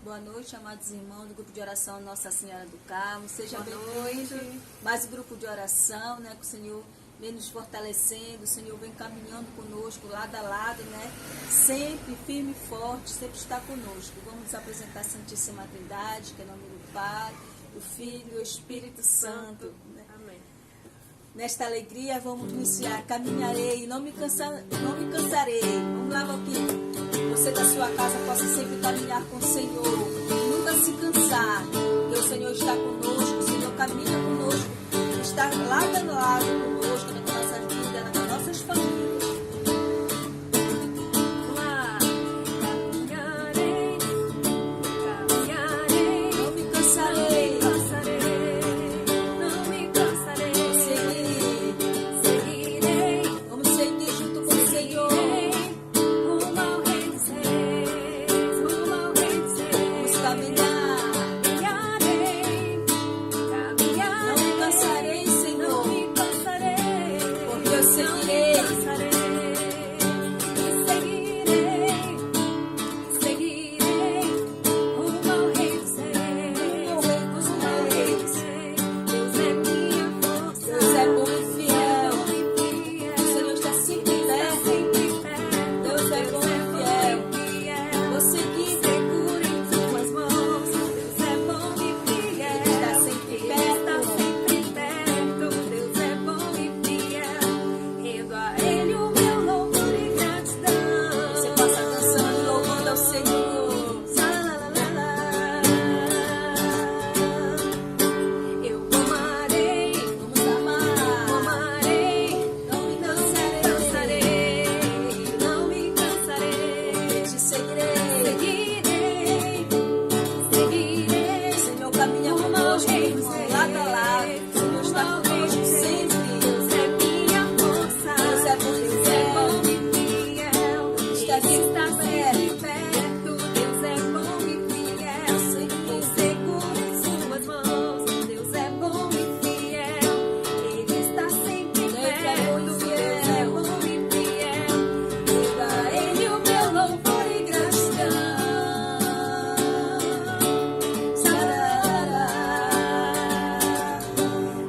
Boa noite, amados irmãos do grupo de oração Nossa Senhora do Carmo. Seja bem-vindo. Mais um grupo de oração, né? Que o Senhor vem nos fortalecendo, o Senhor vem caminhando conosco, lado a lado, né? Sempre firme e forte, sempre está conosco. Vamos nos apresentar a Santíssima Trindade, que é em nome do Pai, do Filho e do Espírito Santo. Né? Amém. Nesta alegria vamos iniciar. Caminharei, não me cansarei. Vamos lá, Valquíria. Você da sua casa possa sempre caminhar com o Senhor, nunca se cansar, porque o Senhor está conosco, o Senhor caminha conosco, está lado a lado conosco, nas nossas vidas, nas nossas famílias. Lá, caminharei, caminharei, Não me cansarei, não me cansarei, seguirei, vamos seguir junto com o Senhor. rumo ao Rei dos Reis, rumo ao Rei dos Reis. Vamos caminhar, Caminharei, não me cansarei, não Senhor, me cansarei, porque eu seguirei. Seguirei rumo ao Rei dos Reis, rumo ao Rei dos Reis. Deus é minha força, Deus é bom e fiel, fiel. o Senhor está sempre perto. Deus é bom e fiel. Vou seguir, Segura em suas mãos. Deus é bom e fiel. está sempre perto. Sempre perto. Deus é bom e fiel. Rendo a Ele o meu louvor e gratidão. Você passa dançando, louvando ao Senhor. Eu amarei, Vamos amar, amarei. não me Cansarei, não me cansarei, cansarei. te seguirei. Seguirei, O Senhor caminha conosco, irmão, lado a lado. O Senhor está conosco sempre. Deus é minha força, Deus é bom e Deus é bom e fiel. Está Ele está sempre sempre perto. Deus é bom e fiel. Estou seguro em suas mãos. Deus é bom e fiel. Ele está sempre Deus é bom e perto. fiel. Deus é bom e fiel. Rendo a Ele o meu louvor e gratidão.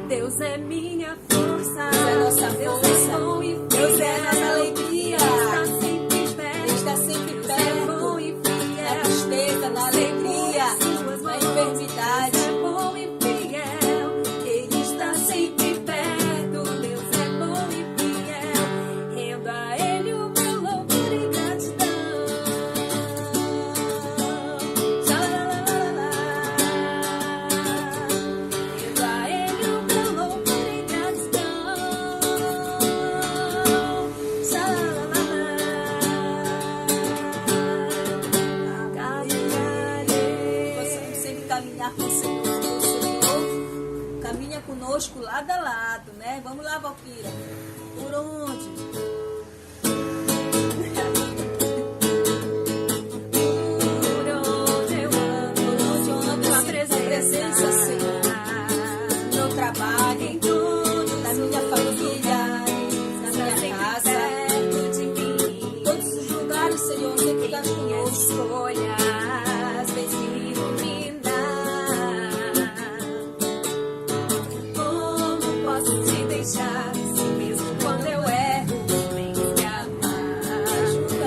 Deus é minha força, Deus é nossa Deus força. é bom e fiel. Deus é nossa alegria. Ele está sempre perto. Ele está sempre Deus é bom perto. e Na fiel. tristeza, na alegria, Suas na mãos. enfermidade. Deus é bom e fiel. Ele está sempre perto. Deus é bom e fiel. Rendo a Ele o meu louvor e gratidão. Rendo a Ele o meu louvor e gratidão. Possamos sempre caminhar com o Senhor, porque o Senhor caminha conosco lado a lado, né? Vamos lá, Valquíria. Por onde? Por onde eu ando, Por onde eu ando, tua eu sinto a presença, Senhor. No meu trabalho, em todos na minha família, na minha sempre casa, perto de em mim. todos os lugares, Senhor, sempre estás Minhas conosco. escolhas vem me iluminar. Como posso te deixar, se mesmo quando eu erro, vem me amar?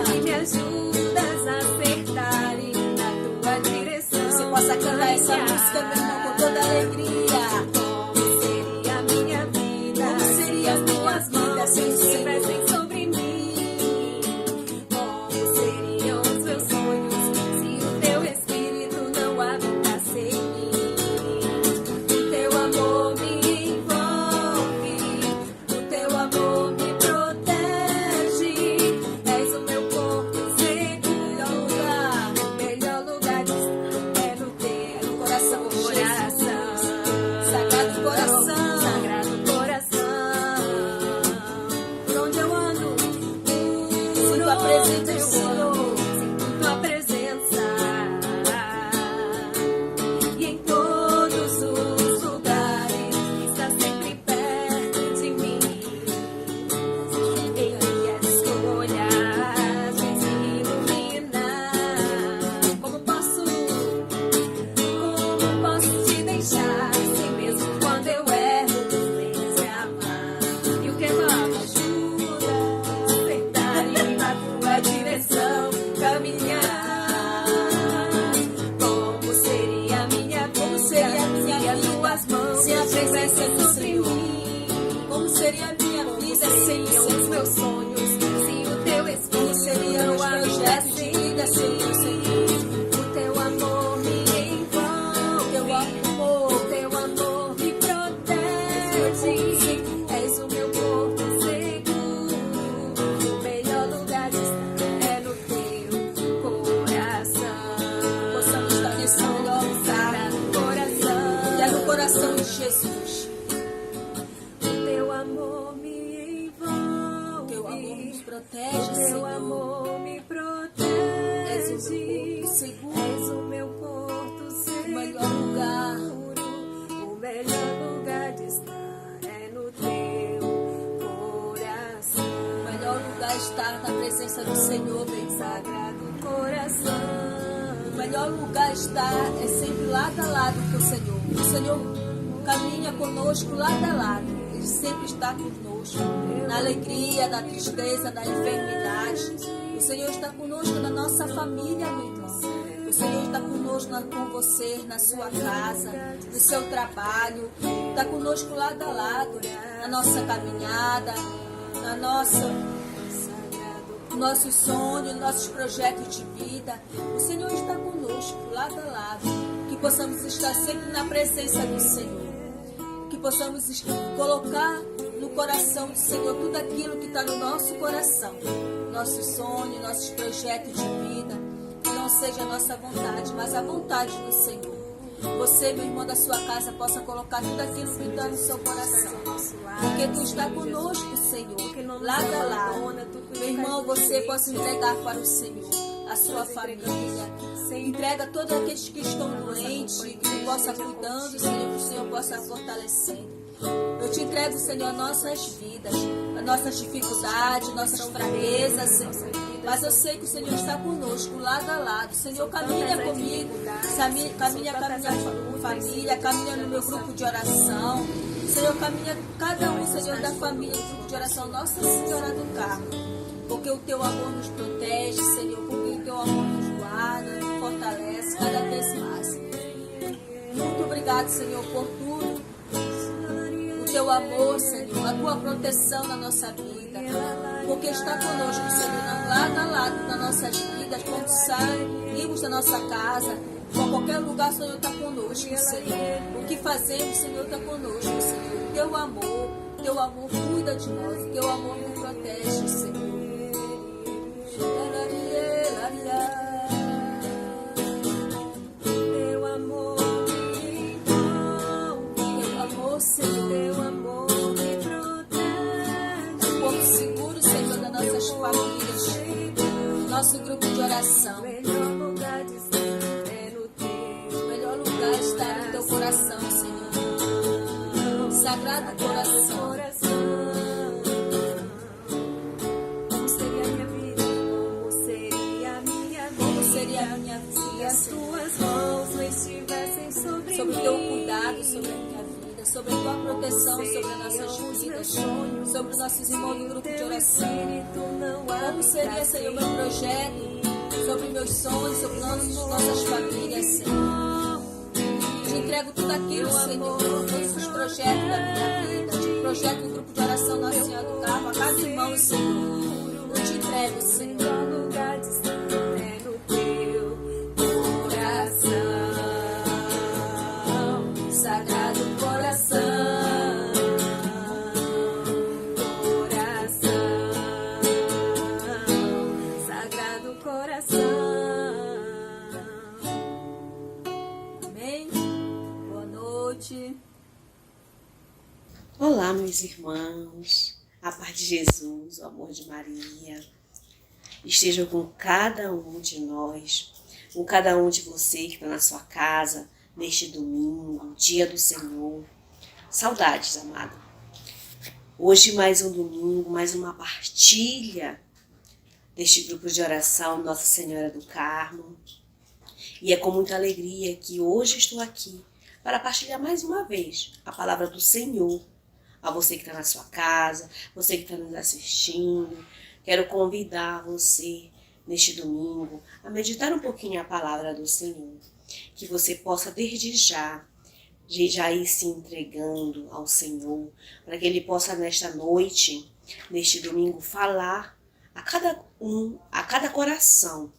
seriam os meus sonhos se o teu Como espírito seria não os projetos de vida sem o Senhor? O teu amor me envolve, Teu o teu amor me protege. És o meu porto seguro, o melhor lugar de estar é no teu coração. possamos estar nesse melhor lugar, No coração, que é no coração de Jesus. o teu amor me envolve, Teu amor nos o protege, teu Senhor. amor me És protege. o meu porto seguro, És o meu porto seguro, o melhor lugar. o melhor lugar de estar é no teu coração. O melhor lugar é estar na presença do Senhor, meu irmão. Sagrado coração, O melhor lugar estar é sempre lado a lado com o Senhor. O Senhor caminha conosco lado a lado. Ele sempre está conosco. Na alegria, na tristeza, na enfermidade. O Senhor está conosco na nossa família, meu irmão. O Senhor está conosco com você, na sua casa, no seu trabalho. Está conosco lado a lado, na nossa caminhada, na nossos sonhos, nossos projetos de vida. O Senhor está conosco, lado a lado. Que possamos estar sempre na presença do Senhor. Que possamos colocar no coração do Senhor tudo aquilo que está no nosso coração. Nossos sonhos, nossos projetos de vida. Que não seja a nossa vontade, mas a vontade do Senhor. Você, meu irmão, da sua casa, possa colocar tudo aquilo que está no seu coração. Porque tu está conosco, Senhor, lado a lado. Meu irmão, você possa entregar para o Senhor a sua família. Entrega todos aqueles que estão doentes, que tu possa cuidando, Senhor, que o Senhor possa fortalecendo. Eu te entrego, Senhor, nossas vidas, as nossas dificuldades, nossas fraquezas, Senhor. Mas eu sei que o Senhor está conosco, lado a lado. Senhor, caminha comigo, caminha com a minha família, caminha no meu grupo de oração. Senhor, caminha com cada um, Senhor, da família do grupo de oração, Nossa Senhora do Carmo. Porque o teu amor nos protege, Senhor, porque o teu amor nos guarda, nos fortalece cada vez mais. Muito obrigado, Senhor, por tudo. O teu amor, Senhor, a tua proteção na nossa vida. Porque está conosco, Senhor, lado a lado das nossas vidas, quando saímos da nossa casa, por qualquer lugar, o Senhor está conosco, Senhor. O que fazemos, o Senhor está conosco, Senhor. Teu amor cuida de nós, teu amor nos protege, Senhor. teu amor me envolve, Teu amor, Senhor, teu amor me protege. um porto seguro, Senhor, das nossas famílias, nosso grupo de oração. O melhor lugar de estar é no teu O melhor lugar está no teu coração, Senhor. Sagrado coração. Como seria a minha vida? Como seria a minha vida? Como seria a minha Se vida, as Senhor? tuas mãos não estivessem sobre Sobre o mim? teu cuidado, sobre a minha vida, sobre a tua proteção, sobre as nossas vidas, sobre os nossos irmãos do grupo de oração. Como seria, Senhor, meu projeto, sobre meus sonhos, sobre nossas famílias, Senhor. Te entrego tudo aquilo, Senhor, todos os projetos da minha vida, o projeto do grupo de oração Nossa Senhora do Carmo, a cada irmão, Senhor. Eu te entrego, Senhor. Melhor lugar de estar é no teu coração, Sagrado coração. Sagrado coração. Amém? Boa noite. Olá, meus irmãos, a paz de Jesus, o amor de Maria, esteja com cada um de nós, com cada um de vocês que está na sua casa, neste domingo, dia do Senhor. Saudades, amado. Hoje mais um domingo, mais uma partilha deste grupo de oração Nossa Senhora do Carmo. E é com muita alegria que hoje estou aqui para partilhar mais uma vez a palavra do Senhor. A você que está na sua casa, você que está nos assistindo, quero convidar você neste domingo a meditar um pouquinho a palavra do Senhor. Que você possa desde já ir se entregando ao Senhor, para que Ele possa nesta noite neste domingo, falar a cada coração.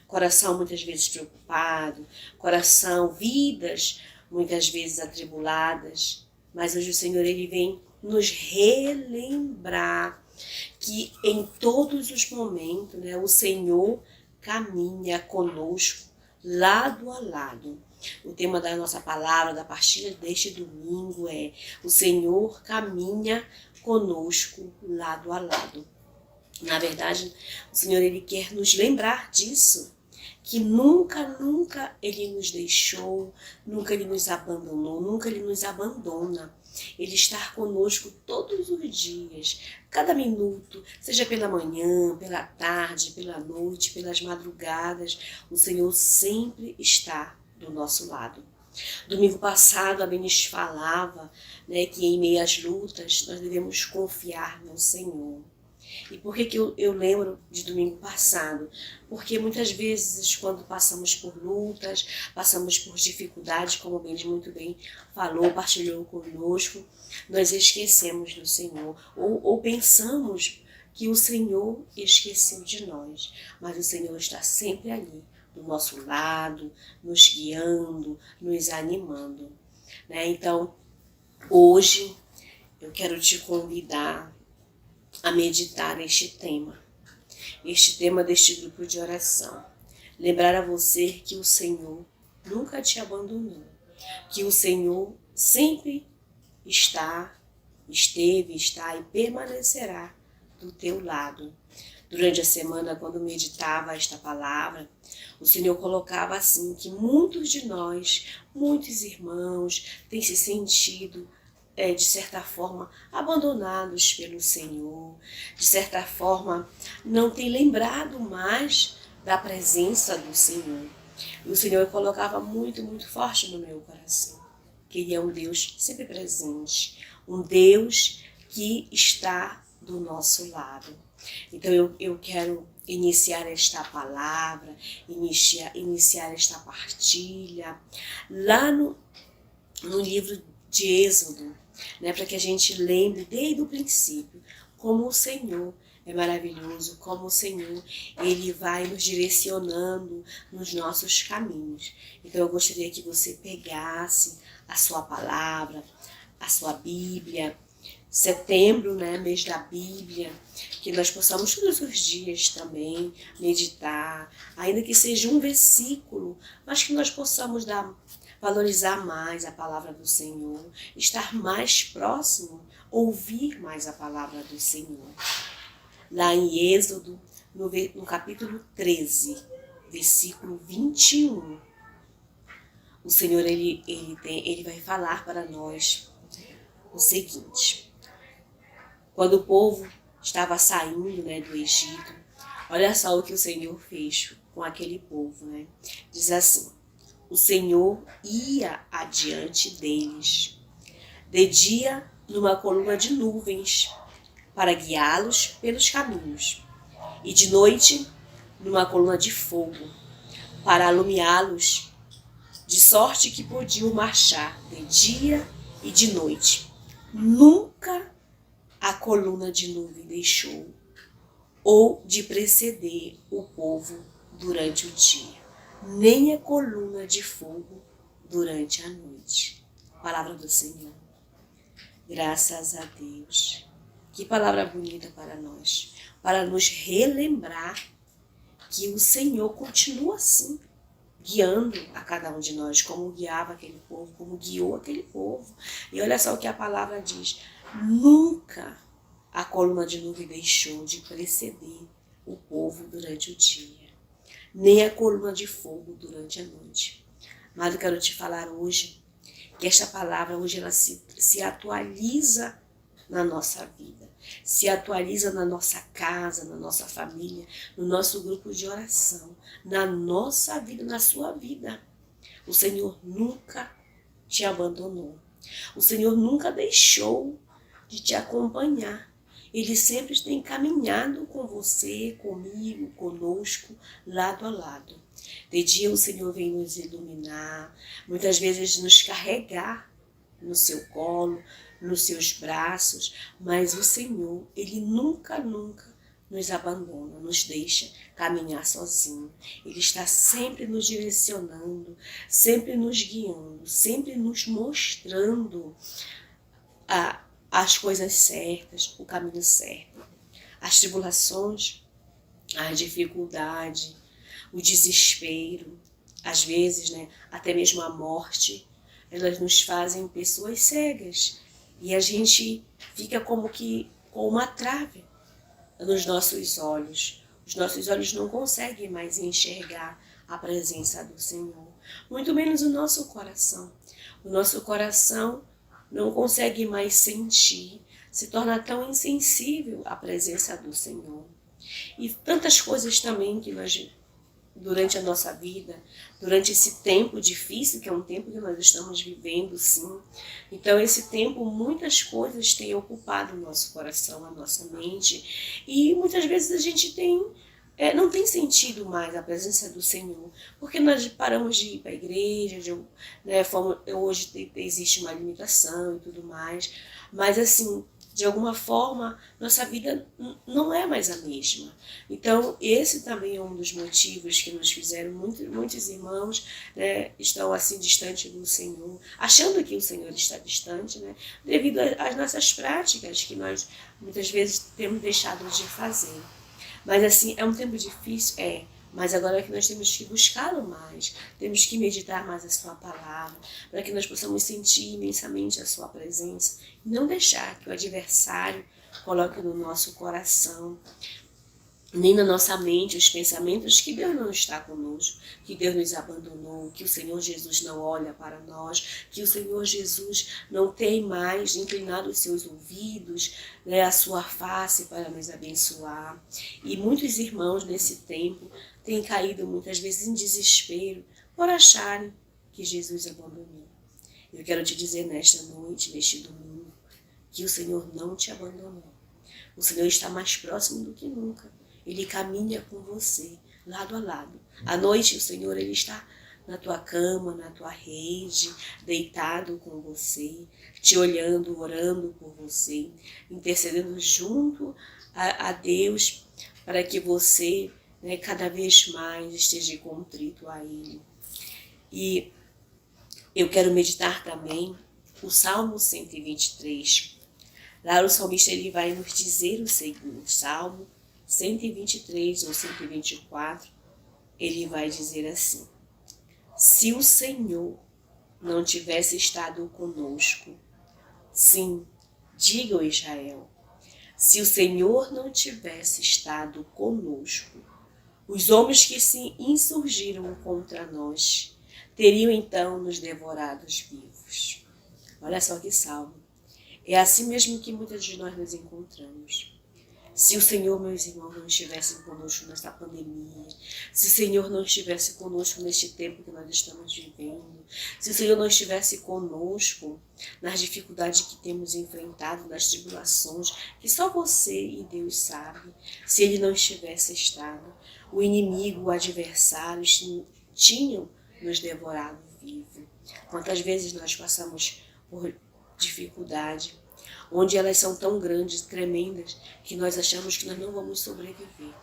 Coração muitas vezes preocupado, coração, vidas muitas vezes atribuladas. Mas hoje o Senhor, Ele vem nos relembrar que em todos os momentos, né, o Senhor caminha conosco lado a lado. O tema da nossa palavra, da partilha deste domingo é: o Senhor caminha conosco lado a lado. Na verdade, o Senhor, Ele quer nos lembrar disso, que nunca Ele nos deixou, nunca Ele nos abandonou, nunca Ele nos abandona. Ele está conosco todos os dias, cada minuto, seja pela manhã, pela tarde, pela noite, pelas madrugadas, o Senhor sempre está do nosso lado. Domingo passado, a Benis falava, né, que em meio às lutas nós devemos confiar no Senhor. E por que eu lembro de domingo passado? Porque muitas vezes, quando passamos por lutas, passamos por dificuldades, como o Benis muito bem falou, partilhou conosco, nós esquecemos do Senhor, ou pensamos que o Senhor esqueceu de nós, mas o Senhor está sempre ali, do nosso lado, nos guiando, nos animando, né? Então, hoje eu quero te convidar a meditar este tema deste grupo de oração. Lembrar a você que o Senhor nunca te abandonou, que o Senhor sempre esteve, está e permanecerá do teu lado. Durante a semana, quando meditava esta palavra, o Senhor colocava assim que muitos de nós, muitos irmãos, têm se sentido de certa forma, abandonados pelo Senhor, de certa forma, não tem lembrado mais da presença do Senhor. E o Senhor colocava muito forte no meu coração, que Ele é um Deus sempre presente, um Deus que está do nosso lado. Então eu quero iniciar esta palavra, iniciar esta partilha, lá no livro de Êxodo, né, para que a gente lembre desde o princípio como o Senhor é maravilhoso, como o Senhor Ele vai nos direcionando nos nossos caminhos. Então eu gostaria que você pegasse a sua palavra, a sua Bíblia. Setembro, né, mês da Bíblia, que nós possamos todos os dias também meditar, ainda que seja um versículo, mas que nós possamos valorizar mais a palavra do Senhor, estar mais próximo, ouvir mais a palavra do Senhor. Lá em Êxodo, no capítulo 13, versículo 21, o Senhor ele vai falar para nós o seguinte: quando o povo estava saindo, né, do Egito, olha só o que o Senhor fez com aquele povo, né? Diz assim: o Senhor ia adiante deles, de dia numa coluna de nuvens, para guiá-los pelos caminhos, e de noite numa coluna de fogo, para alumiá-los, de sorte que podiam marchar de dia e de noite. Nunca a coluna de nuvem deixou ou de preceder o povo durante o dia, nem a coluna de fogo durante a noite. Palavra do Senhor. Graças a Deus. Que palavra bonita para nós, para nos relembrar que o Senhor continua assim, guiando a cada um de nós, como guiava aquele povo, como guiou aquele povo. E olha só o que a palavra diz: nunca a coluna de nuvem deixou de preceder o povo durante o dia, nem a coluna de fogo durante a noite. Mas eu quero te falar hoje que esta palavra hoje ela se atualiza na nossa vida, se atualiza na nossa casa, na nossa família, no nosso grupo de oração, na nossa vida, na sua vida. O Senhor nunca te abandonou. O Senhor nunca deixou de te acompanhar. Ele sempre tem caminhado com você, comigo, conosco, lado a lado. De dia o Senhor vem nos iluminar, muitas vezes nos carregar no seu colo, nos seus braços, mas o Senhor, Ele nunca nos abandona, nos deixa caminhar sozinho. Ele está sempre nos direcionando, sempre nos guiando, sempre nos mostrando as coisas certas, o caminho certo. As tribulações, a dificuldade, o desespero, às vezes, até mesmo a morte, elas nos fazem pessoas cegas e a gente fica como que com uma trave nos nossos olhos. Os nossos olhos não conseguem mais enxergar a presença do Senhor, muito menos o nosso coração. O nosso coração não consegue mais sentir, se torna tão insensível à presença do Senhor. E tantas coisas também que nós, durante a nossa vida, durante esse tempo difícil, que é um tempo que nós estamos vivendo, sim. Então, esse tempo, muitas coisas têm ocupado o nosso coração, a nossa mente, e muitas vezes a gente não tem sentido mais a presença do Senhor, porque nós paramos de ir para a igreja, hoje existe uma limitação e tudo mais, mas assim, de alguma forma, nossa vida não é mais a mesma. Então, esse também é um dos motivos que nos fizeram, muitos irmãos estão assim distante do Senhor, achando que o Senhor está distante, devido às nossas práticas que nós muitas vezes temos deixado de fazer. Mas assim, é um tempo difícil, mas agora é que nós temos que buscá-lo mais, temos que meditar mais a sua palavra, para que nós possamos sentir imensamente a sua presença e não deixar que o adversário coloque no nosso coração, nem na nossa mente, os pensamentos que Deus não está conosco, que Deus nos abandonou, que o Senhor Jesus não olha para nós, que o Senhor Jesus não tem mais inclinado os seus ouvidos, a sua face para nos abençoar. E muitos irmãos nesse tempo têm caído muitas vezes em desespero por acharem que Jesus abandonou. Eu quero te dizer nesta noite, neste domingo, que o Senhor não te abandonou. O Senhor está mais próximo do que nunca. Ele caminha com você, lado a lado. À noite, o Senhor, Ele está na tua cama, na tua rede, deitado com você, te olhando, orando por você, intercedendo junto a Deus, para que você cada vez mais esteja contrito a Ele. E eu quero meditar também o Salmo 123. Lá o salmista ele vai nos dizer o seguinte, Salmo 123 ou 124, ele vai dizer assim: se o Senhor não tivesse estado conosco, sim, diga, Israel, se o Senhor não tivesse estado conosco, os homens que se insurgiram contra nós teriam então nos devorados vivos. Olha só que salmo. É assim mesmo que muitas de nós nos encontramos. Se o Senhor, meus irmãos, não estivesse conosco nesta pandemia, se o Senhor não estivesse conosco neste tempo que nós estamos vivendo, se o Senhor não estivesse conosco nas dificuldades que temos enfrentado, nas tribulações, que só você e Deus sabe, se Ele não estivesse estado, o inimigo, o adversário tinham nos devorado vivo. Quantas vezes nós passamos por dificuldade, onde elas são tão grandes, tremendas, que nós achamos que nós não vamos sobreviver.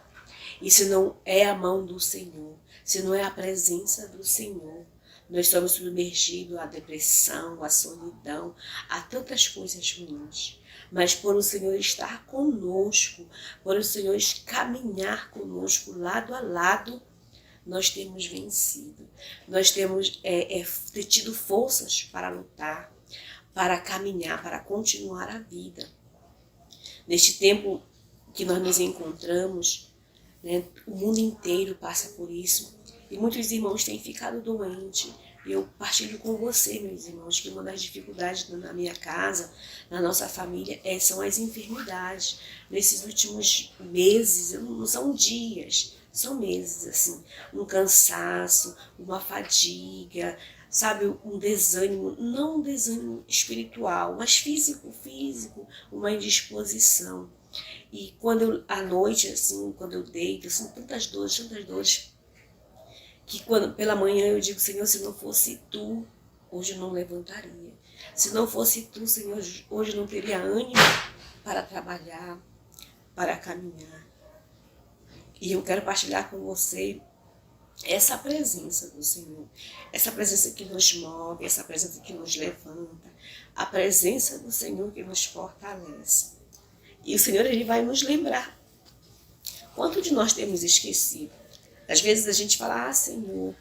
E se não é a mão do Senhor, se não é a presença do Senhor, nós estamos submergidos à depressão, à solidão, a tantas coisas ruins. Mas por o Senhor estar conosco, por o Senhor caminhar conosco lado a lado, nós temos vencido. Nós temos tido forças para lutar, para caminhar, para continuar a vida. Neste tempo que nós nos encontramos, o mundo inteiro passa por isso. E muitos irmãos têm ficado doentes. Eu partilho com você, meus irmãos, que uma das dificuldades na minha casa, na nossa família, são as enfermidades. Nesses últimos meses, não são dias, são meses, assim. Um cansaço, uma fadiga, sabe, um desânimo, não um desânimo espiritual, mas físico, uma indisposição. E à noite, assim, quando eu deito, assim, tantas dores, que pela manhã eu digo, Senhor, se não fosse Tu, hoje eu não levantaria. Se não fosse tu, Senhor, hoje não teria ânimo para trabalhar, para caminhar. E eu quero partilhar com você essa presença do Senhor, essa presença que nos move, essa presença que nos levanta, a presença do Senhor que nos fortalece. E o Senhor, Ele vai nos lembrar. Quanto de nós temos esquecido? Às vezes a gente fala, Senhor,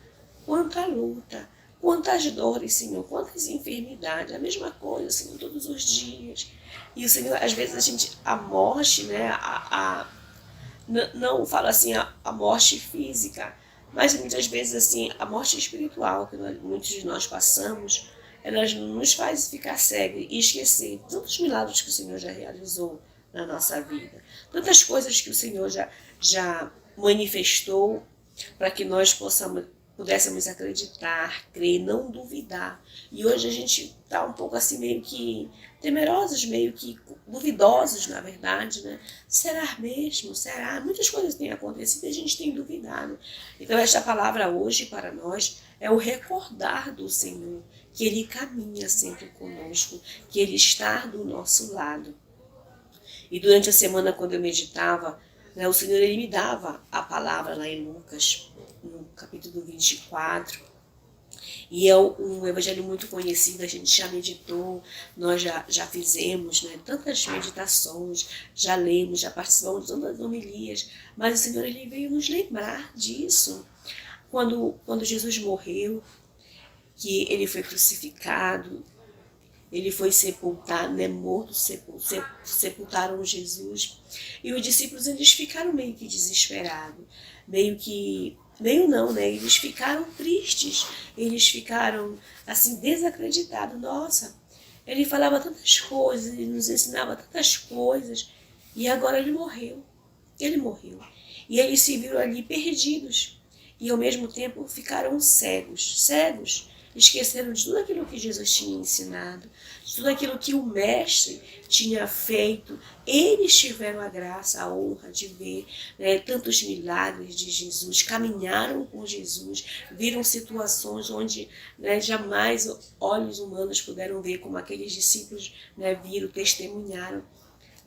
quanta luta, quantas dores, Senhor, quantas enfermidades, a mesma coisa, Senhor, todos os dias. E o Senhor, às vezes a morte, né, não falo assim a morte física, mas muitas vezes assim, a morte espiritual que muitos de nós passamos, ela nos faz ficar cegos e esquecer tantos milagres que o Senhor já realizou na nossa vida. Tantas coisas que o Senhor já manifestou para que nós pudéssemos acreditar, crer, não duvidar. E hoje a gente está um pouco assim meio que temerosos, meio que duvidosos, na verdade, né? Será mesmo? Será? Muitas coisas têm acontecido e a gente tem duvidado. Então esta palavra hoje para nós é o recordar do Senhor, que Ele caminha sempre conosco, que Ele está do nosso lado. E durante a semana, quando eu meditava, né, o Senhor, Ele me dava a palavra lá em Lucas, no capítulo 24. E é um evangelho muito conhecido, a gente já meditou, nós já fizemos, né, tantas meditações, já lemos, já participamos de tantas homilias, mas o Senhor, Ele veio nos lembrar disso. Quando Jesus morreu, que Ele foi crucificado, Ele foi sepultado, né, morto, sepultaram Jesus. E os discípulos, eles ficaram meio que desesperados, meio não, né? Eles ficaram tristes, eles ficaram assim desacreditados. Nossa, Ele falava tantas coisas, Ele nos ensinava tantas coisas, e agora Ele morreu. Ele morreu. E eles se viram ali perdidos, e ao mesmo tempo ficaram cegos, esqueceram de tudo aquilo que Jesus tinha ensinado, de tudo aquilo que o Mestre tinha feito. Eles tiveram a graça, a honra de ver, né, tantos milagres de Jesus, caminharam com Jesus, viram situações onde, né, jamais olhos humanos puderam ver, como aqueles discípulos, né, viram, testemunharam.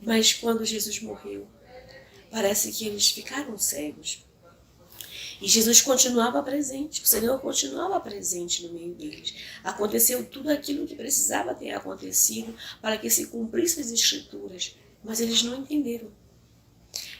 Mas quando Jesus morreu, parece que eles ficaram cegos. E Jesus continuava presente, o Senhor continuava presente no meio deles. Aconteceu tudo aquilo que precisava ter acontecido para que se cumprissem as Escrituras, mas eles não entenderam.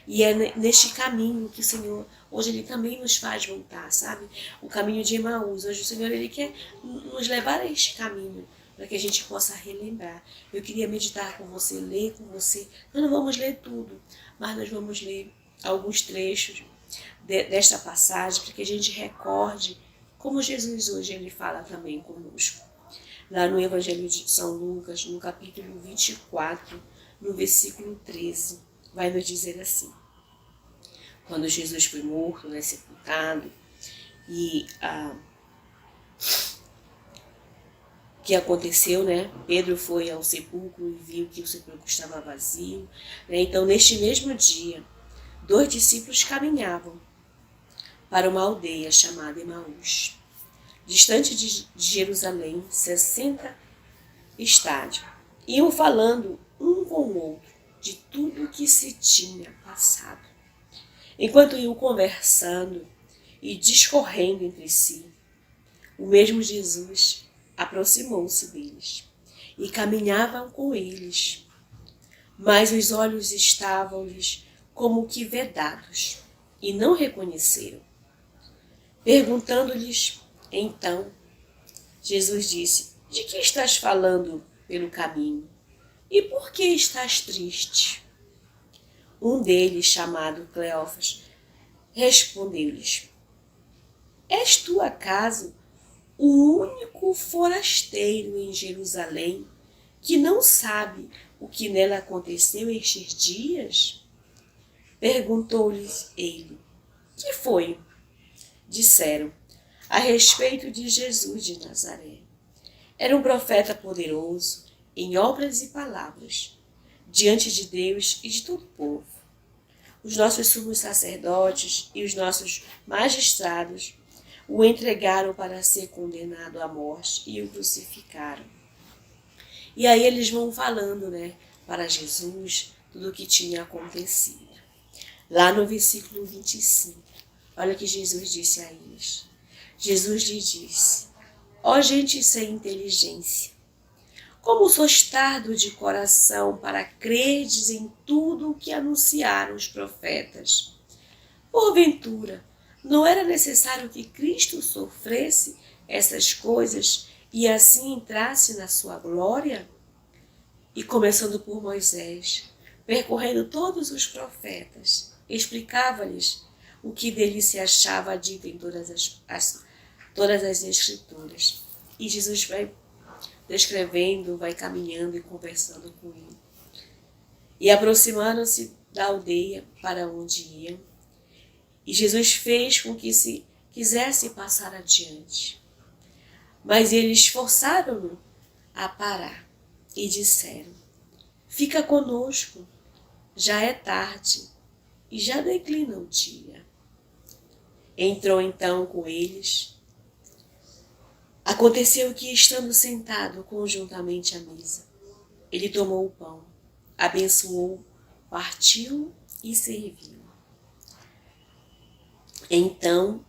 E é neste caminho que o Senhor, hoje Ele também nos faz voltar, sabe? O caminho de Emaús. Hoje o Senhor, Ele quer nos levar a este caminho, para que a gente possa relembrar. Eu queria meditar com você, ler com você. Nós não vamos ler tudo, mas nós vamos ler alguns trechos desta passagem, para que a gente recorde como Jesus hoje Ele fala também conosco. Lá no Evangelho de São Lucas, no capítulo 24, no versículo 13, vai nos dizer assim: quando Jesus foi morto, né, sepultado, e que aconteceu, né? Pedro foi ao sepulcro e viu que o sepulcro estava vazio, né? Então, neste mesmo dia, 2 discípulos caminhavam para uma aldeia chamada Emaús, distante de Jerusalém, 60 estádios. Iam falando um com o outro de tudo o que se tinha passado. Enquanto iam conversando e discorrendo entre si, o mesmo Jesus aproximou-se deles e caminhava com eles, mas os olhos estavam-lhes como que vedados e não reconheceram. Perguntando-lhes, então, Jesus disse: de que estás falando pelo caminho? E por que estás triste? Um deles, chamado Cleófas, respondeu-lhes: és tu acaso o único forasteiro em Jerusalém que não sabe o que nela aconteceu estes dias? Perguntou-lhes ele: que foi? Disseram: a respeito de Jesus de Nazaré. Era um profeta poderoso em obras e palavras, diante de Deus e de todo o povo. Os nossos sumos sacerdotes e os nossos magistrados o entregaram para ser condenado à morte e o crucificaram. E aí eles vão falando, né, para Jesus tudo o que tinha acontecido. Lá no versículo 25, olha o que Jesus disse a eles. Jesus lhes disse: ó gente sem inteligência, como sois tardo de coração para crerdes em tudo o que anunciaram os profetas. Porventura, não era necessário que Cristo sofresse essas coisas e assim entrasse na sua glória? E começando por Moisés, percorrendo todos os profetas, explicava-lhes o que dele se achava dito em todas as Escrituras. E Jesus vai descrevendo, vai caminhando e conversando com ele. E aproximando-se da aldeia para onde iam, e Jesus fez com que se quisesse passar adiante. Mas eles forçaram-no a parar e disseram: fica conosco, já é tarde e já declina o dia. Entrou então com eles. Aconteceu que, estando sentado conjuntamente à mesa, ele tomou o pão, abençoou, partiu e serviu. Então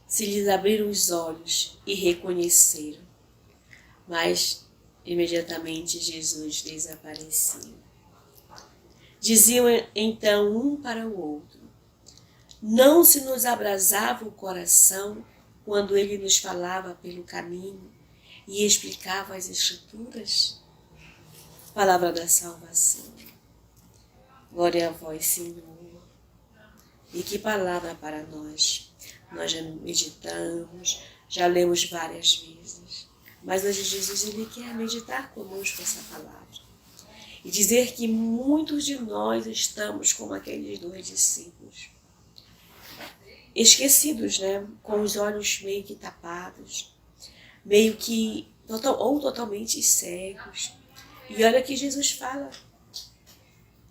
se lhes abriram os olhos e reconheceram, mas imediatamente Jesus desapareceu. Diziam então um para o outro: não se nos abrasava o coração quando ele nos falava pelo caminho e explicava as Escrituras? Palavra da salvação. Glória a vós, Senhor. E que palavra para nós. Nós já meditamos, já lemos várias vezes. Mas hoje Jesus ele quer meditar conosco essa palavra. E dizer que muitos de nós estamos como aqueles 2 discípulos. Esquecidos, né? Com os olhos meio que tapados. Meio que ou totalmente cegos. E olha que Jesus fala: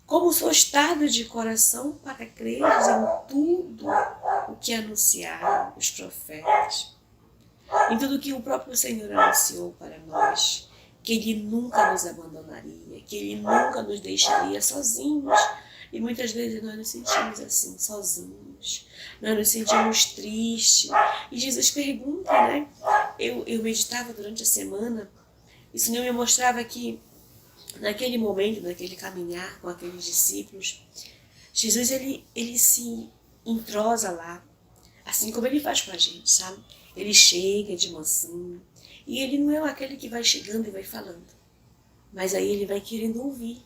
como sois tardos de coração para creres em tudo o que anunciaram os profetas. Em tudo que o próprio Senhor anunciou para nós. Que Ele nunca nos abandonaria, que Ele nunca nos deixaria sozinhos. E muitas vezes nós nos sentimos assim, sozinhos. Nós nos sentimos tristes. E Jesus pergunta, né? Eu meditava durante a semana, e o Senhor me mostrava que naquele momento, naquele caminhar com aqueles discípulos, Jesus ele se entrosa lá, assim como Ele faz com a gente, sabe? Ele chega de mansinho, e Ele não é aquele que vai chegando e vai falando, mas aí Ele vai querendo ouvir.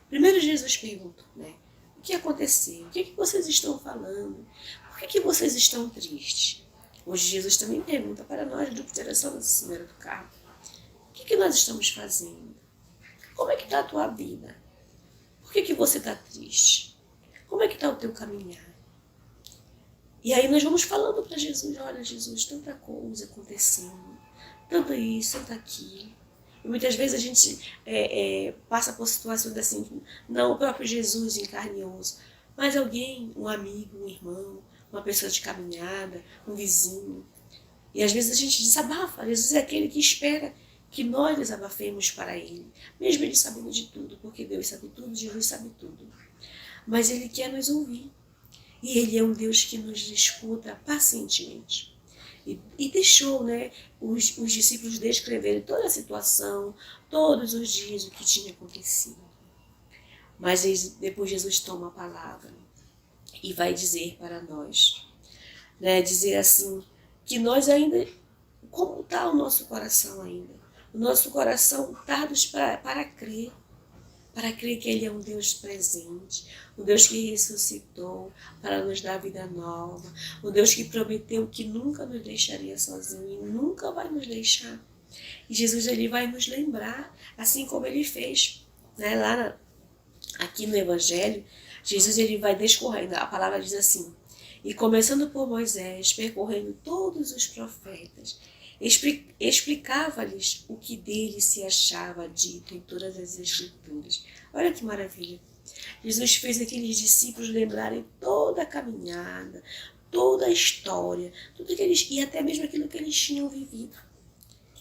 Primeiro Jesus perguntou, né? O que aconteceu? O que vocês estão falando? Por que vocês estão tristes? Hoje Jesus também pergunta para nós, do geração da Senhora do Carmo: o que nós estamos fazendo? Como é que está a tua vida? Por que você está triste? Como é que está o teu caminhar? E aí nós vamos falando para Jesus: olha, Jesus, tanta coisa acontecendo, tanto isso, tanto aquilo. E muitas vezes a gente passa por situações assim, não o próprio Jesus em carne e osso, mas alguém, um amigo, um irmão, uma pessoa de caminhada, um vizinho. E às vezes a gente desabafa. Jesus é aquele que espera que nós desabafemos para Ele, mesmo Ele sabendo de tudo, porque Deus sabe tudo, Jesus sabe tudo. Mas Ele quer nos ouvir. E Ele é um Deus que nos escuta pacientemente. E deixou, né, os discípulos descreverem toda a situação, todos os dias, o que tinha acontecido. Mas depois Jesus toma a palavra e vai dizer para nós, né, dizer assim, que nós ainda, como está o nosso coração ainda? O nosso coração tardos para crer que Ele é um Deus presente, um Deus que ressuscitou para nos dar vida nova, um Deus que prometeu que nunca nos deixaria sozinho e nunca vai nos deixar. E Jesus ele vai nos lembrar, assim como Ele fez, né? Aqui no Evangelho, Jesus ele vai descorrendo, a palavra diz assim: e começando por Moisés, percorrendo todos os profetas, explicava-lhes o que dele se achava dito em todas as Escrituras. Olha que maravilha! Jesus fez aqueles discípulos lembrarem toda a caminhada, toda a história, tudo que eles, e até mesmo aquilo que eles tinham vivido.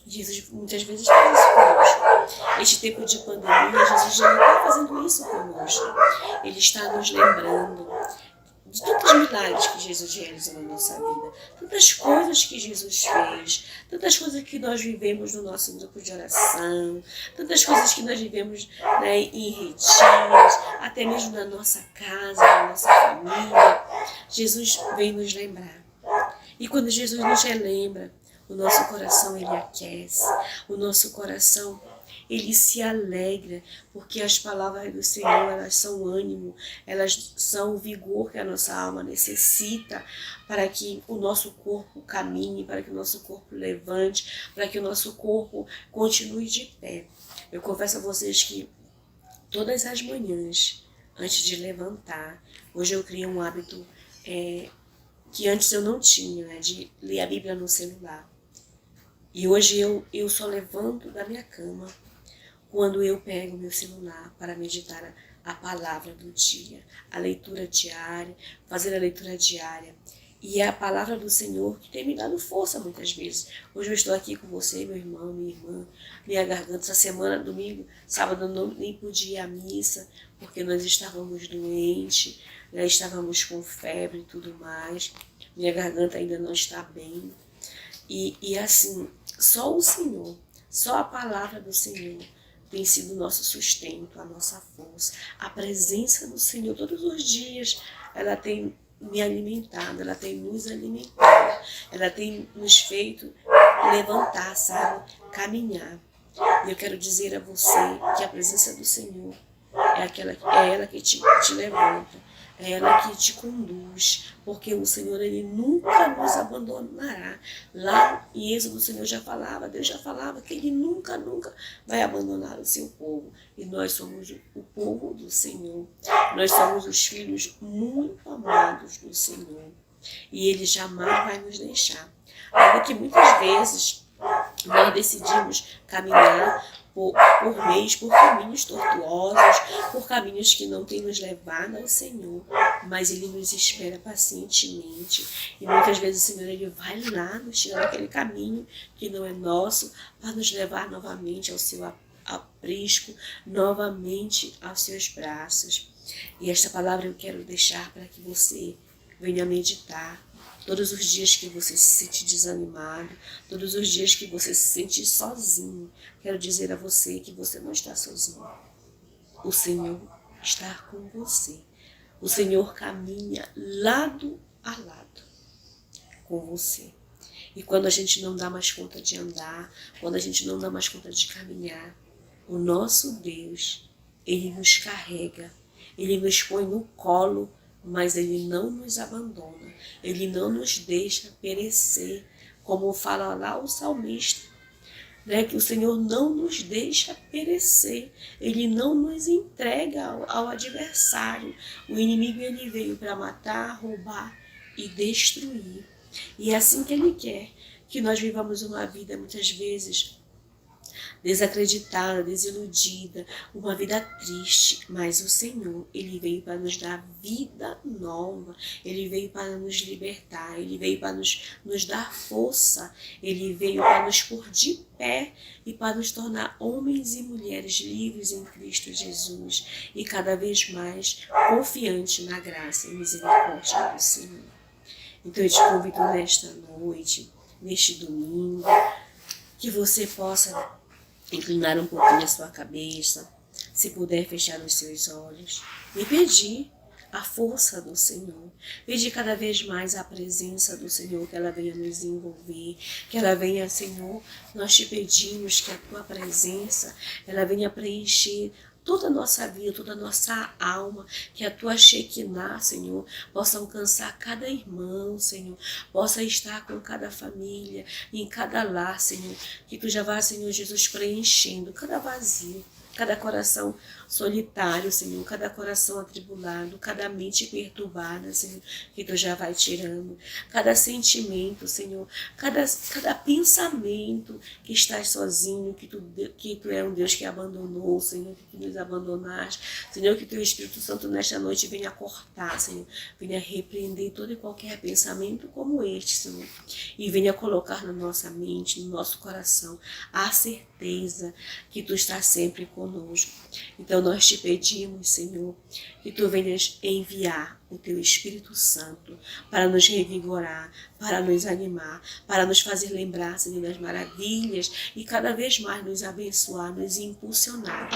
E Jesus muitas vezes faz isso conosco. Este tempo de pandemia, Jesus já não está fazendo isso conosco. Ele está nos lembrando de tantos milagres que Jesus realizou na nossa vida, tantas coisas que Jesus fez, tantas coisas que nós vivemos no nosso grupo de oração, tantas coisas que nós vivemos, né, em retiros, até mesmo na nossa casa, na nossa família. Jesus vem nos lembrar. E quando Jesus nos relembra, o nosso coração ele aquece, o nosso coração ele se alegra, porque as palavras do Senhor, elas são ânimo, elas são o vigor que a nossa alma necessita para que o nosso corpo caminhe, para que o nosso corpo levante, para que o nosso corpo continue de pé. Eu confesso a vocês que todas as manhãs, antes de levantar, hoje eu criei um hábito que antes eu não tinha, né, de ler a Bíblia no celular. E hoje eu só levanto da minha cama quando eu pego meu celular para meditar a palavra do dia, a leitura diária, fazer a leitura diária. E é a palavra do Senhor que tem me dado força muitas vezes. Hoje eu estou aqui com você, meu irmão, minha irmã, minha garganta. Essa semana, domingo, sábado, eu nem podia ir à missa, porque nós estávamos doentes, né? Estávamos com febre e tudo mais. Minha garganta ainda não está bem. E assim, só o Senhor, só a palavra do Senhor tem sido o nosso sustento, a nossa força. A presença do Senhor todos os dias, ela tem me alimentado, ela tem nos alimentado, ela tem nos feito levantar, sabe? Caminhar. E eu quero dizer a você que a presença do Senhor é ela que te levanta, é ela que te conduz, porque o Senhor ele nunca nos abandonará. Lá em Êxodo o Senhor já falava, Deus já falava que ele nunca vai abandonar o seu povo. E nós somos o povo do Senhor, nós somos os filhos muito amados do Senhor. E ele jamais vai nos deixar. Ainda que muitas vezes nós decidimos caminhar por caminhos tortuosos, por caminhos que não têm nos levado ao Senhor, mas Ele nos espera pacientemente. E muitas vezes o Senhor ele vai lá nos tirar aquele caminho que não é nosso, para nos levar novamente ao seu aprisco, novamente aos seus braços. E esta palavra eu quero deixar para que você venha meditar. Todos os dias que você se sente desanimado, todos os dias que você se sente sozinho, quero dizer a você que você não está sozinho. O Senhor está com você. O Senhor caminha lado a lado com você. E quando a gente não dá mais conta de andar, quando a gente não dá mais conta de caminhar, o nosso Deus, Ele nos carrega, Ele nos põe no colo, mas Ele não nos abandona, Ele não nos deixa perecer, como fala lá o salmista, né, que o Senhor não nos deixa perecer, Ele não nos entrega ao adversário. O inimigo ele veio para matar, roubar e destruir. E é assim que Ele quer que nós vivamos uma vida muitas vezes desacreditada, desiludida, uma vida triste, mas o Senhor, Ele veio para nos dar vida nova, Ele veio para nos libertar, Ele veio para nos dar força, Ele veio para nos pôr de pé e para nos tornar homens e mulheres livres em Cristo Jesus e cada vez mais confiantes na graça e misericórdia do Senhor. Então eu te convido nesta noite, neste domingo, que você possa inclinar um pouquinho a sua cabeça, se puder fechar os seus olhos e pedir a força do Senhor, pedir cada vez mais a presença do Senhor, que ela venha nos envolver, que ela venha, Senhor, nós te pedimos que a tua presença, ela venha preencher toda a nossa vida, toda a nossa alma, que a tua Shekinah, Senhor, possa alcançar cada irmão, Senhor, possa estar com cada família, em cada lar, Senhor, que tu já vá, Senhor Jesus, preenchendo cada vazio, cada coração solitário, Senhor, cada coração atribulado, cada mente perturbada, Senhor, que Tu já vai tirando, cada sentimento, Senhor, cada pensamento que estás sozinho, que tu é um Deus que abandonou, Senhor, que Tu nos abandonaste, Senhor, que Teu Espírito Santo nesta noite venha cortar, Senhor, venha repreender todo e qualquer pensamento como este, Senhor, e venha colocar na nossa mente, no nosso coração, a certeza que Tu estás sempre conosco. Então nós te pedimos, Senhor, que Tu venhas enviar o Teu Espírito Santo para nos revigorar, para nos animar, para nos fazer lembrar, Senhor, das maravilhas e cada vez mais nos abençoar, nos impulsionar.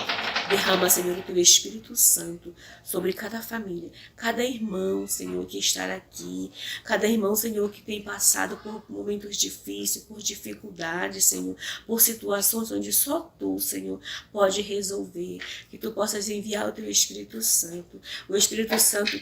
Derrama, Senhor, o Teu Espírito Santo sobre cada família, cada irmão, Senhor, que está aqui, cada irmão, Senhor, que tem passado por momentos difíceis, por dificuldades, Senhor, por situações onde só Tu, Senhor, pode resolver. Que Tu possas enviar o Teu Espírito Santo, o Espírito Santo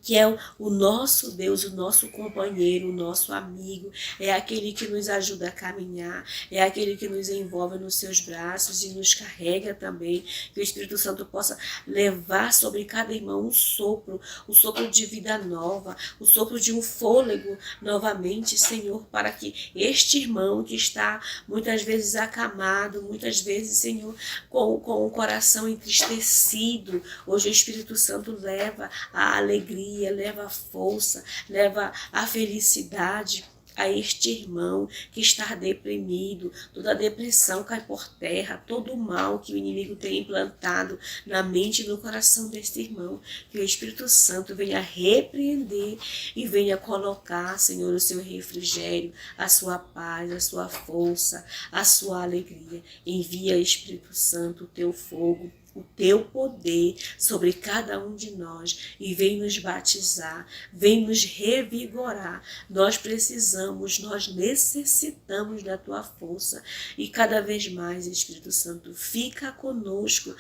que é o nosso Deus, o nosso companheiro, o nosso amigo, é aquele que nos ajuda a caminhar, é aquele que nos envolve nos seus braços e nos carrega também. Que o Espírito Santo possa levar sobre cada irmão um sopro, o sopro de vida nova, o sopro de um fôlego novamente, Senhor, para que este irmão que está muitas vezes acamado, muitas vezes, Senhor, com o coração entristecido, hoje o Espírito Santo leva a alegria, leva a força, leva a felicidade a este irmão que está deprimido. Toda a depressão cai por terra, todo o mal que o inimigo tem implantado na mente e no coração deste irmão, que o Espírito Santo venha repreender e venha colocar, Senhor, o seu refrigério, a sua paz, a sua força, a sua alegria. Envia, Espírito Santo, o teu fogo, o teu poder sobre cada um de nós e vem nos batizar, vem nos revigorar. Nós precisamos, nós necessitamos da tua força e cada vez mais, Espírito Santo, fica conosco,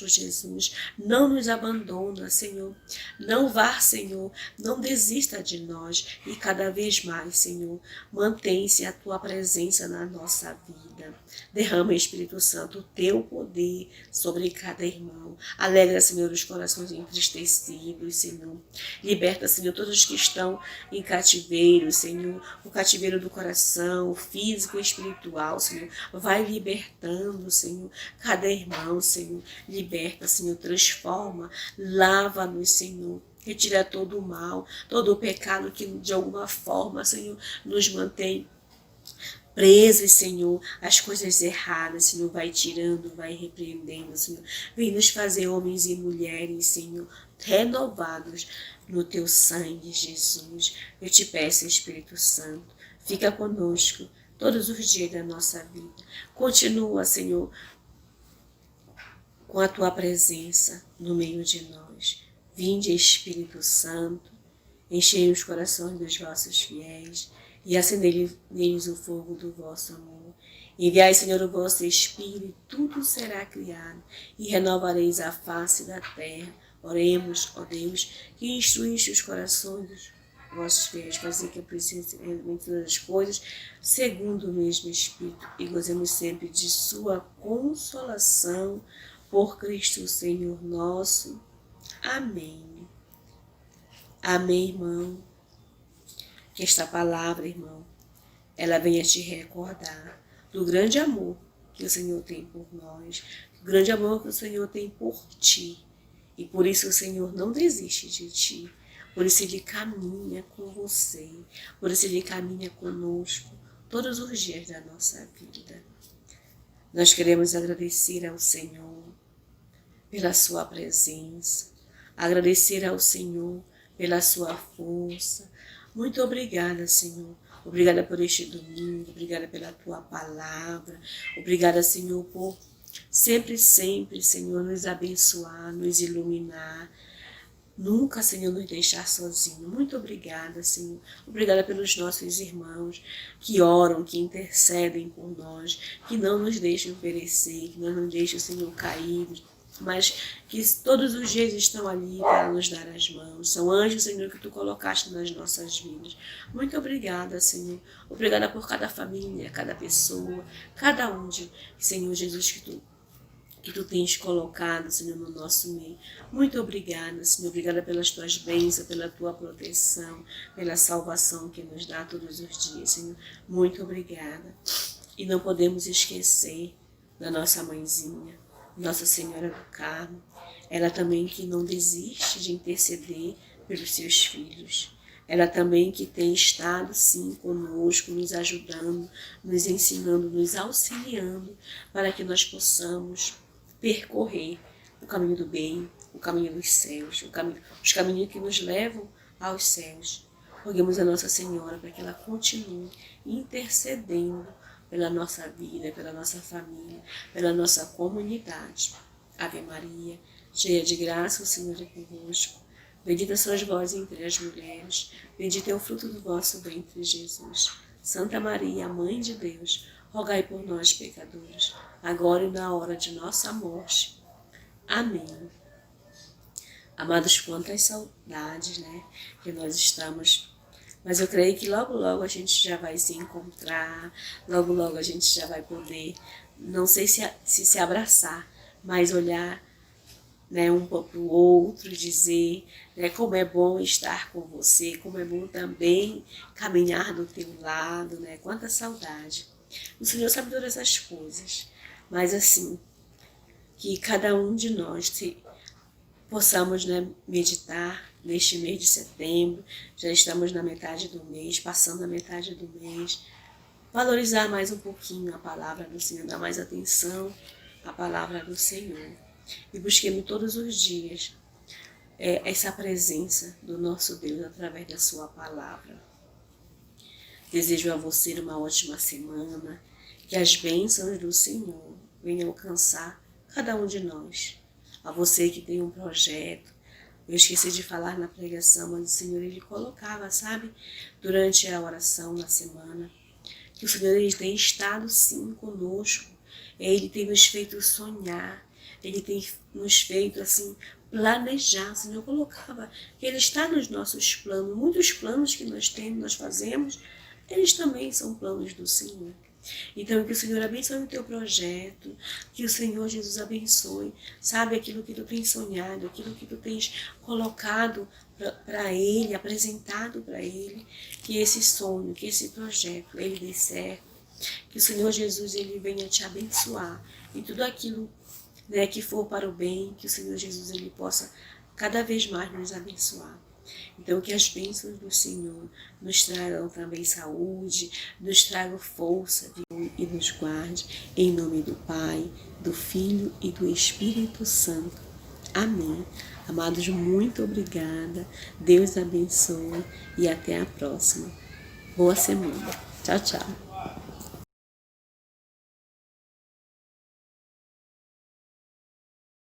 Jesus. Não nos abandona, Senhor. Não vá, Senhor, não desista de nós e cada vez mais, Senhor, mantém-se a tua presença na nossa vida. Derrama, Espírito Santo, o teu poder sobre cada irmão. Alegra, Senhor, os corações entristecidos, Senhor. Liberta, Senhor, todos que estão em cativeiro, Senhor. O cativeiro do coração, físico e espiritual, Senhor. Vai libertando, Senhor, cada irmão, Senhor. Liberta, Senhor, transforma, lava-nos, Senhor. Retira todo o mal, todo o pecado que de alguma forma, Senhor, nos mantém presos, Senhor, as coisas erradas, Senhor, vai tirando, vai repreendendo, Senhor. Vem nos fazer homens e mulheres, Senhor, renovados no teu sangue, Jesus. Eu te peço, Espírito Santo, fica conosco todos os dias da nossa vida. Continua, Senhor, com a tua presença no meio de nós. Vinde, Espírito Santo, enchei os corações dos vossos fiéis e acendei neles o fogo do vosso amor. Enviai, Senhor, o vosso Espírito, e tudo será criado, e renovareis a face da terra. Oremos, ó Deus, que instruíste os corações dos vossos fiéis, fazer que apreciemos todas as coisas, segundo o mesmo Espírito, e gozemos sempre de sua consolação, por Cristo Senhor nosso. Amém. Amém, irmão. Que esta palavra, irmão, ela venha te recordar do grande amor que o Senhor tem por nós, do grande amor que o Senhor tem por ti. E por isso o Senhor não desiste de ti, por isso Ele caminha com você, por isso Ele caminha conosco todos os dias da nossa vida. Nós queremos agradecer ao Senhor pela sua presença, agradecer ao Senhor pela sua força. Muito obrigada, Senhor. Obrigada por este domingo, obrigada pela tua palavra. Obrigada, Senhor, por sempre, Senhor, nos abençoar, nos iluminar. Nunca, Senhor, nos deixar sozinho. Muito obrigada, Senhor. Obrigada pelos nossos irmãos que oram, que intercedem por nós, que não nos deixam perecer, que não nos deixam, Senhor, caídos, mas que todos os dias estão ali para nos dar as mãos. São anjos, Senhor, que Tu colocaste nas nossas vidas. Muito obrigada, Senhor. Obrigada por cada família, cada pessoa, cada um Senhor Jesus, que Tu que Tu tens colocado, Senhor, no nosso meio. Muito obrigada, Senhor. Obrigada pelas Tuas bênçãos, pela Tua proteção, pela salvação que nos dá todos os dias, Senhor. Muito obrigada. E não podemos esquecer da nossa mãezinha, Nossa Senhora do Carmo. Ela também que não desiste de interceder pelos seus filhos. Ela também que tem estado, sim, conosco, nos ajudando, nos ensinando, nos auxiliando, para que nós possamos percorrer o caminho do bem, o caminho dos céus, os caminhos que nos levam aos céus. Roguemos a Nossa Senhora para que ela continue intercedendo pela nossa vida, pela nossa família, pela nossa comunidade. Ave Maria, cheia de graça, o Senhor é convosco. Bendita sois vós entre as mulheres, bendito é o fruto do vosso ventre, Jesus. Santa Maria, Mãe de Deus, rogai por nós, pecadores, agora e na hora de nossa morte. Amém. Amados, quantas saudades, que nós estamos. Mas eu creio que logo, logo a gente já vai se encontrar, logo, logo a gente já vai poder, não sei se abraçar, mas olhar um para o outro, dizer como é bom estar com você, como é bom também caminhar do teu lado, quanta saudade. O Senhor sabe todas essas coisas, mas assim, que cada um de nós possamos meditar neste mês de setembro, já estamos na metade do mês, passando a metade do mês, valorizar mais um pouquinho a palavra do Senhor, dar mais atenção à palavra do Senhor. E busquemos todos os dias essa presença do nosso Deus através da sua palavra. Desejo a você uma ótima semana, que as bênçãos do Senhor venham alcançar cada um de nós. A você que tem um projeto, eu esqueci de falar na pregação, mas o Senhor ele colocava, durante a oração na semana, que o Senhor ele tem estado sim conosco, Ele tem nos feito sonhar, Ele tem nos feito planejar. O Senhor colocava que Ele está nos nossos planos. Muitos planos que nós temos, nós fazemos, eles também são planos do Senhor. Então, que o Senhor abençoe o teu projeto, que o Senhor Jesus abençoe, aquilo que tu tens sonhado, aquilo que tu tens colocado para Ele, apresentado para Ele, que esse sonho, que esse projeto, ele dê certo, que o Senhor Jesus ele venha te abençoar e tudo aquilo que for para o bem, que o Senhor Jesus ele possa cada vez mais nos abençoar. Então, que as bênçãos do Senhor nos tragam também saúde, nos tragam força e nos guarde, em nome do Pai, do Filho e do Espírito Santo. Amém. Amados, muito obrigada. Deus abençoe e até a próxima. Boa semana. Tchau, tchau.